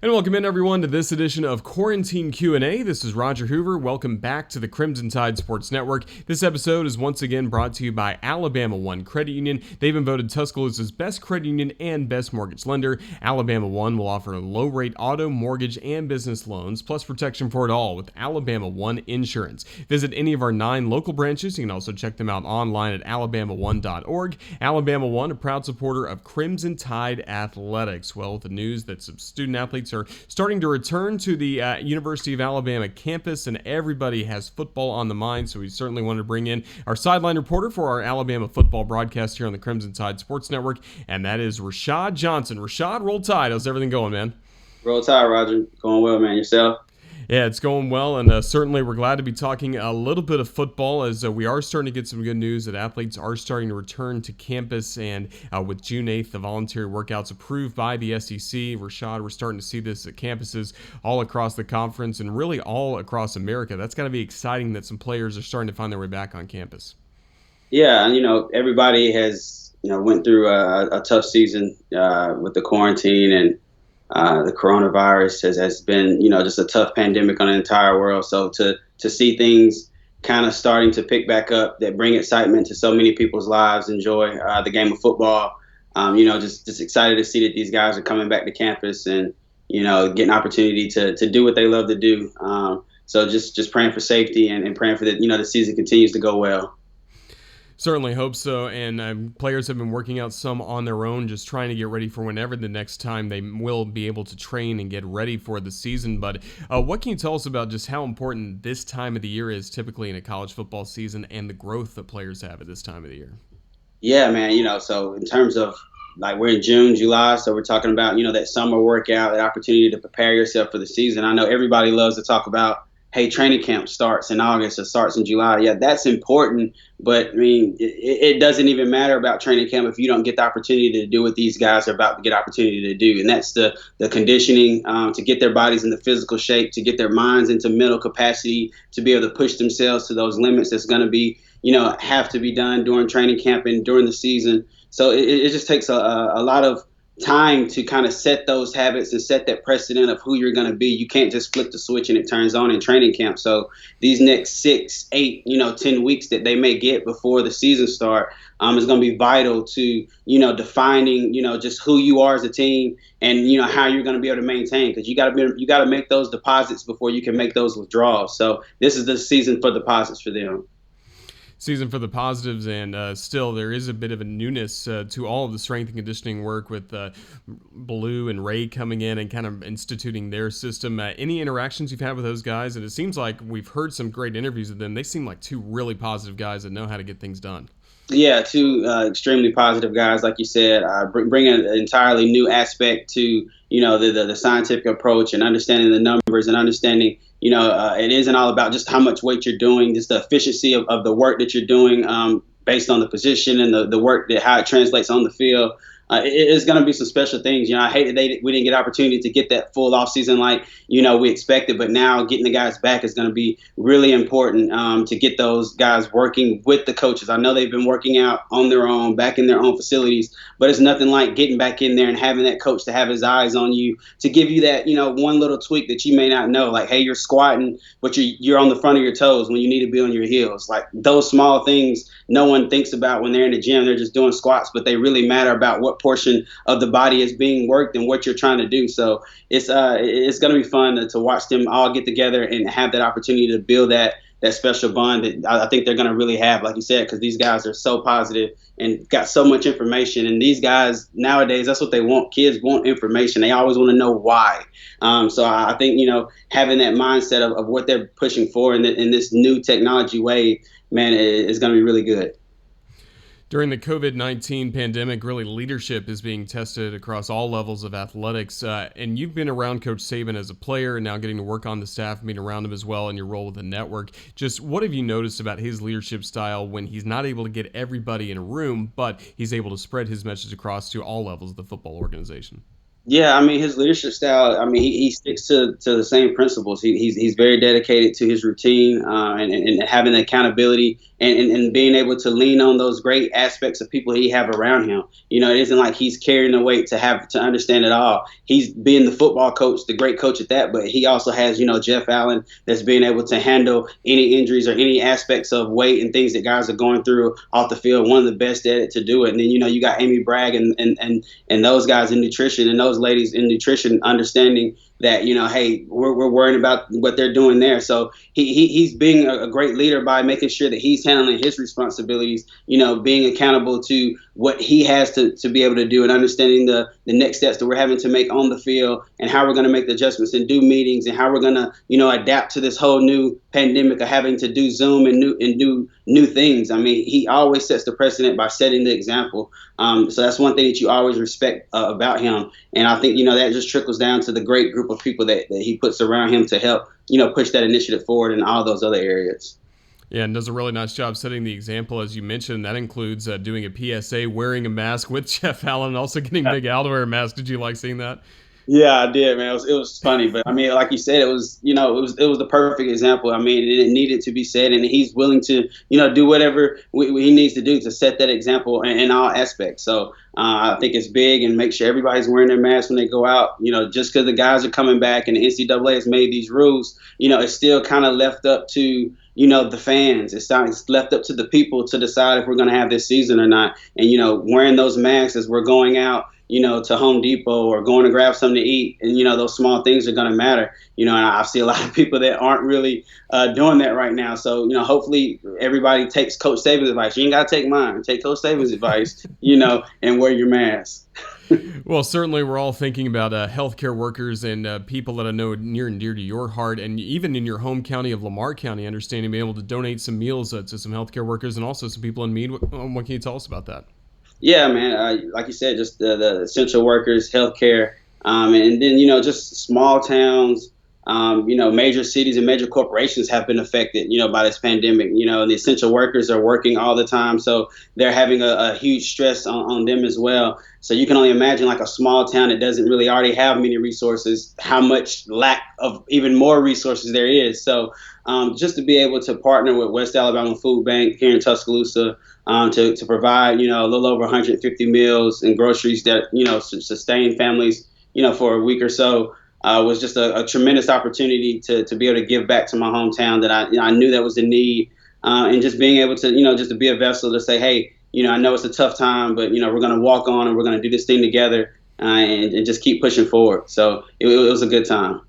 And welcome in, everyone, to this edition of Quarantine Q&A. This is Roger Hoover. Welcome back to the Crimson Tide Sports Network. This episode is once again brought to you by Alabama One Credit Union. They've been voted Tuscaloosa's best credit union and best mortgage lender. Alabama One will offer low-rate auto, mortgage, and business loans, plus protection for it all with Alabama One Insurance. Visit any of our 9 local branches. You can also check them out online at alabama1.org. Alabama One, a proud supporter of Crimson Tide Athletics. Well, with the news that some student athletes are starting to return to the University of Alabama campus, and everybody has football on the mind, so we certainly wanted to bring in our sideline reporter for our Alabama football broadcast here on the Crimson Tide Sports Network, and that is Rashad Johnson. Rashad, roll tide. How's everything going, man? Roll tide, Roger. Going well, man. Yourself? Yeah, it's going well, and certainly we're glad to be talking a little bit of football as we are starting to get some good news that athletes are starting to return to campus, and with June 8th, the voluntary workouts approved by the SEC. Rashad, we're starting to see this at campuses all across the conference and really all across America. That's got to be exciting that some players are starting to find their way back on campus. Yeah, and everybody has went through a tough season with the quarantine, and the coronavirus has been, just a tough pandemic on the entire world. So to see things kind of starting to pick back up that bring excitement to so many people's lives, enjoy the game of football, just excited to see that these guys are coming back to campus and, getting an opportunity to do what they love to do. So just praying for safety and praying for the season continues to go well. Certainly hope so, and players have been working out some on their own, just trying to get ready for whenever the next time they will be able to train and get ready for the season. But what can you tell us about just how important this time of the year is typically in a college football season and the growth that players have at this time of the year? Yeah, man, so in terms of we're in June, July, so we're talking about, that summer workout, that opportunity to prepare yourself for the season. I know everybody loves to talk about, hey, training camp starts in August or starts in July. Yeah, that's important. But, I mean, it doesn't even matter about training camp if you don't get the opportunity to do what these guys are about to get opportunity to do. And that's the conditioning to get their bodies in the physical shape, to get their minds into mental capacity, to be able to push themselves to those limits that's going to be, have to be done during training camp and during the season. So it just takes a lot of time to kind of set those habits and set that precedent of who you're going to be. You can't just flip the switch and it turns on in training camp. So these next 6, 8, 10 weeks that they may get before the season start is going to be vital to, defining, just who you are as a team and, how you're going to be able to maintain, because you got to make those deposits before you can make those withdrawals. So this is the season for deposits for them. Season for the positives, and still there is a bit of a newness to all of the strength and conditioning work with Blue and Ray coming in and kind of instituting their system. Any interactions you've had with those guys? And it seems like we've heard some great interviews with them. They seem like 2 really positive guys that know how to get things done. Yeah, 2 extremely positive guys, like you said, bring an entirely new aspect to, the scientific approach and understanding the numbers and understanding, it isn't all about just how much weight you're doing, just the efficiency of the work that you're doing based on the position and the work that how it translates on the field. It's going to be some special things. I hate that we didn't get opportunity to get that full off season like, we expected. But now getting the guys back is going to be really important to get those guys working with the coaches. I know they've been working out on their own, back in their own facilities, but it's nothing like getting back in there and having that coach to have his eyes on you to give you that, one little tweak that you may not know. Like, hey, you're squatting, but you're on the front of your toes when you need to be on your heels. Like those small things no one thinks about when they're in the gym. They're just doing squats, but they really matter about what portion of the body is being worked and what you're trying to do. So it's going to be fun to watch them all get together and have that opportunity to build that special bond that I think they're going to really have, like you said, because these guys are so positive and got so much information. And these guys nowadays, that's what they want. Kids want information. They always want to know why. So I think, having that mindset of what they're pushing for in this new technology wave, man, is going to be really good. During the COVID-19 pandemic, really leadership is being tested across all levels of athletics. And you've been around Coach Saban as a player and now getting to work on the staff, being around him as well in your role with the network. Just what have you noticed about his leadership style when he's not able to get everybody in a room, but he's able to spread his message across to all levels of the football organization? Yeah, I mean, his leadership style, he sticks to the same principles. He's very dedicated to his routine and having the accountability and being able to lean on those great aspects of people he have around him. It isn't like he's carrying the weight to understand it all. He's being the football coach, the great coach at that, but he also has, Jeff Allen that's being able to handle any injuries or any aspects of weight and things that guys are going through off the field. One of the best at it to do it. And then, you got Amy Bragg and those guys in nutrition and those ladies in nutrition understanding that, hey, we're worrying about what they're doing there. So he's being a great leader by making sure that he's handling his responsibilities, being accountable to what he has to be able to do and understanding the next steps that we're having to make on the field and how we're going to make the adjustments and do meetings and how we're going to, adapt to this whole new pandemic of having to do Zoom and do new things. I mean, he always sets the precedent by setting the example. So that's one thing that you always respect about him. And I think, that just trickles down to the great group of people that he puts around him to help, push that initiative forward in all those other areas. Yeah, and does a really nice job setting the example, as you mentioned. That includes doing a PSA, wearing a mask with Jeff Allen, and also getting Big Al to wear a mask. Did you like seeing that? Yeah, I did, man. It was funny, but I mean, like you said, it was the perfect example. I mean, it needed to be said, and he's willing to, do whatever he needs to do to set that example in all aspects. So I think it's big, and make sure everybody's wearing their mask when they go out. Just because the guys are coming back and the NCAA has made these rules, it's still kind of left up to the fans. It's left up to the people to decide if we're going to have this season or not. And wearing those masks as we're going out, to Home Depot or going to grab something to eat. And, those small things are going to matter. And I see a lot of people that aren't really doing that right now. So, hopefully everybody takes Coach Saban's advice. You ain't got to take mine. Take Coach Saban's advice, and wear your mask. Well, certainly we're all thinking about healthcare workers and people that I know near and dear to your heart, and even in your home county of Lamar County, understanding being able to donate some meals to some healthcare workers and also some people in need. What can you tell us about that? Yeah, man. Like you said, just the essential workers, healthcare, and then just small towns. Major cities and major corporations have been affected, by this pandemic. And the essential workers are working all the time, so they're having a huge stress on them as well. So you can only imagine, like a small town that doesn't really already have many resources, how much lack of even more resources there is. So just to be able to partner with West Alabama Food Bank here in Tuscaloosa to provide, a little over 150 meals and groceries that, sustain families, for a week or so. Was just a tremendous opportunity to be able to give back to my hometown that I knew that was the need, and just being able to, just to be a vessel to say, hey, I know it's a tough time, but, we're going to walk on and we're going to do this thing together and just keep pushing forward. So it was a good time.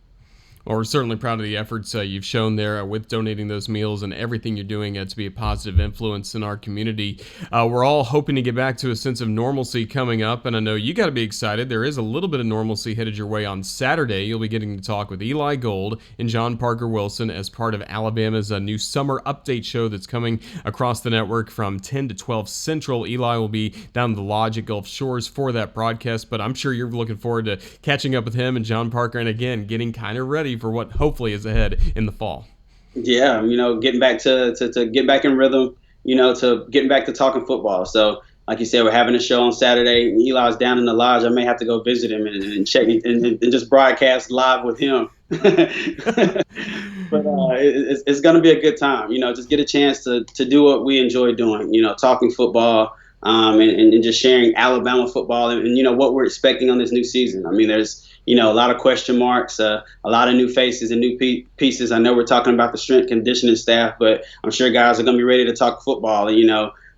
Well, we're certainly proud of the efforts you've shown there with donating those meals and everything you're doing to be a positive influence in our community. We're all hoping to get back to a sense of normalcy coming up, and I know you got to be excited. There is a little bit of normalcy headed your way on Saturday. You'll be getting to talk with Eli Gold and John Parker Wilson as part of Alabama's new summer update show that's coming across the network from 10 to 12 Central. Eli will be down the lodge at Gulf Shores for that broadcast, but I'm sure you're looking forward to catching up with him and John Parker, and again, getting kind of ready for what hopefully is ahead in the fall. Yeah, getting back to get back in rhythm, to getting back to talking football. So, like you said, we're having a show on Saturday. Eli's down in the lodge. I may have to go visit him and check and just broadcast live with him. But it's going to be a good time. Just get a chance to do what we enjoy doing. Talking football. And just sharing Alabama football and what we're expecting on this new season. I mean, there's a lot of question marks, a lot of new faces and new pieces. I know we're talking about the strength conditioning staff, but I'm sure guys are going to be ready to talk football.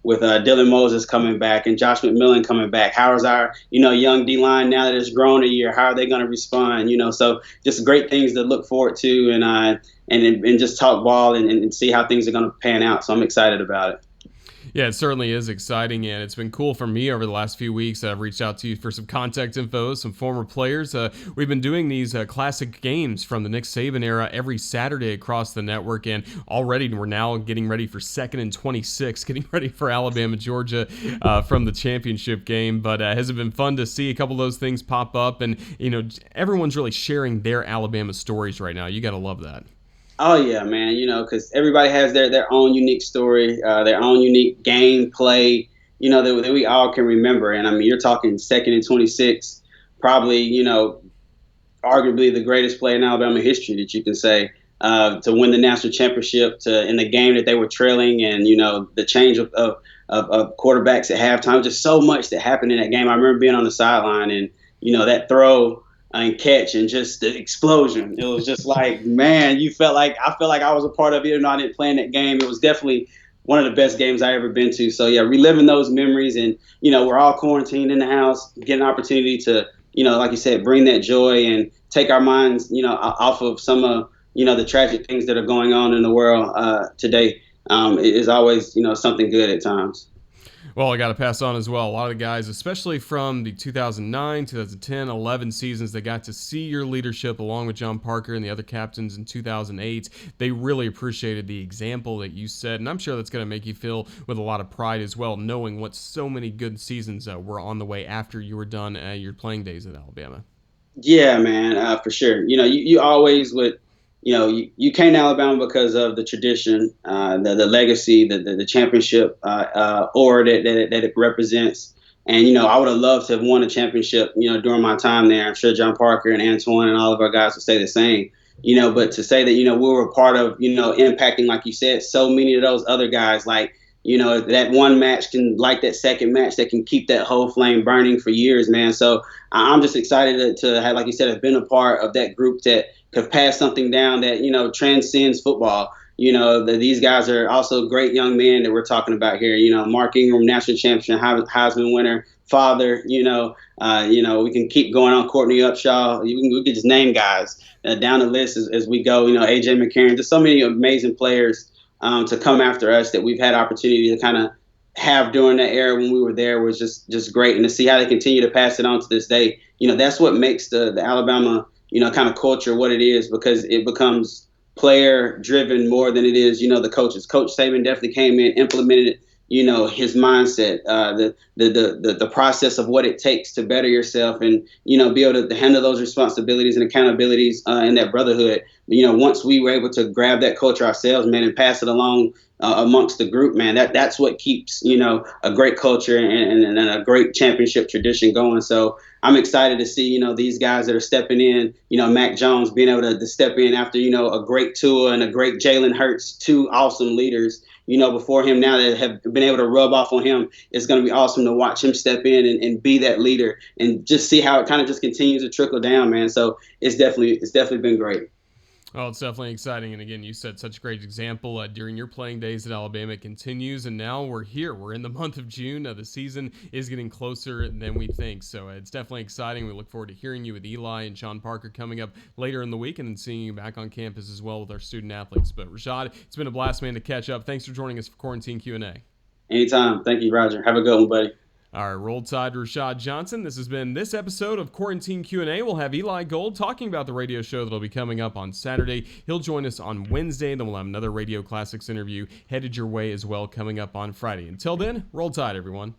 With Dylan Moses coming back and Josh McMillan coming back. How is our young D-line now that it's grown a year? How are they going to respond? So just great things to look forward to and just talk ball and see how things are going to pan out. So I'm excited about it. Yeah, it certainly is exciting, and it's been cool for me over the last few weeks. I've reached out to you for some contact info, some former players. We've been doing these classic games from the Nick Saban era every Saturday across the network, and already we're now getting ready for 2nd and 26, getting ready for Alabama, Georgia from the championship game. But has it been fun to see a couple of those things pop up? And, everyone's really sharing their Alabama stories right now. You got to love that. Oh, yeah, man, because everybody has their own unique story, their own unique game play, that we all can remember. And, I mean, you're talking 2nd and 26, probably, arguably the greatest play in Alabama history that you can say. to win the national championship, to in the game that they were trailing, and the change of quarterbacks at halftime. Just so much that happened in that game. I remember being on the sideline and that throw and catch and just the explosion. It was just like, man, I felt like I was a part of it, even though I didn't play in that game. It was definitely one of the best games I ever been to. So yeah, reliving those memories, and we're all quarantined in the house, get an opportunity to like you said, bring that joy and take our minds off of some of the tragic things that are going on in the world today. It is always something good at times. Well, I got to pass on as well. A lot of the guys, especially from the 2009, 2010, 11 seasons, they got to see your leadership along with John Parker and the other captains in 2008. They really appreciated the example that you set, and I'm sure that's going to make you feel with a lot of pride as well, knowing what so many good seasons were on the way after you were done your playing days at Alabama. Yeah, man, for sure. You always would. You came to Alabama because of the tradition, the legacy, the championship aura that it represents. And, I would have loved to have won a championship, during my time there. I'm sure John Parker and Antoine and all of our guys would say the same. But to say that, we were a part of, impacting, like you said, so many of those other guys, like, that one match can, like that second match, that can keep that whole flame burning for years, man. So I'm just excited to have, like you said, have been a part of that group that have passed something down that, transcends football. These guys are also great young men that we're talking about here. Mark Ingram, national champion, Heisman winner, father. We can keep going on. Courtney Upshaw. We could just name guys down the list as we go. AJ McCarron. Just so many amazing players to come after us that we've had opportunity to kind of have during that era when we were there was just great. And to see how they continue to pass it on to this day, that's what makes the Alabama kind of culture what it is, because it becomes player driven more than it is, the coaches. Coach Saban definitely came in, implemented, his mindset, the process of what it takes to better yourself and, be able to handle those responsibilities and accountabilities and that brotherhood. Once we were able to grab that culture ourselves, man, and pass it along amongst the group, man, that's what keeps, a great culture and a great championship tradition going. So I'm excited to see, these guys that are stepping in, Mac Jones being able to step in after, a great Tua and a great Jalen Hurts, two awesome leaders, before him now that have been able to rub off on him. It's going to be awesome to watch him step in and be that leader and just see how it kind of just continues to trickle down, man. So it's definitely been great. Oh, it's definitely exciting. And again, you set such a great example during your playing days at Alabama. It continues, and now we're here. We're in the month of June. The season is getting closer than we think. So it's definitely exciting. We look forward to hearing you with Eli and Sean Parker coming up later in the week, and then seeing you back on campus as well with our student athletes. But Rashad, it's been a blast, man, to catch up. Thanks for joining us for Quarantine Q&A. Anytime. Thank you, Roger. Have a good one, buddy. All right, Roll Tide, Rashad Johnson. This has been this episode of Quarantine Q&A. We'll have Eli Gold talking about the radio show that'll be coming up on Saturday. He'll join us on Wednesday, then we'll have another Radio Classics interview headed your way as well coming up on Friday. Until then, Roll Tide, everyone.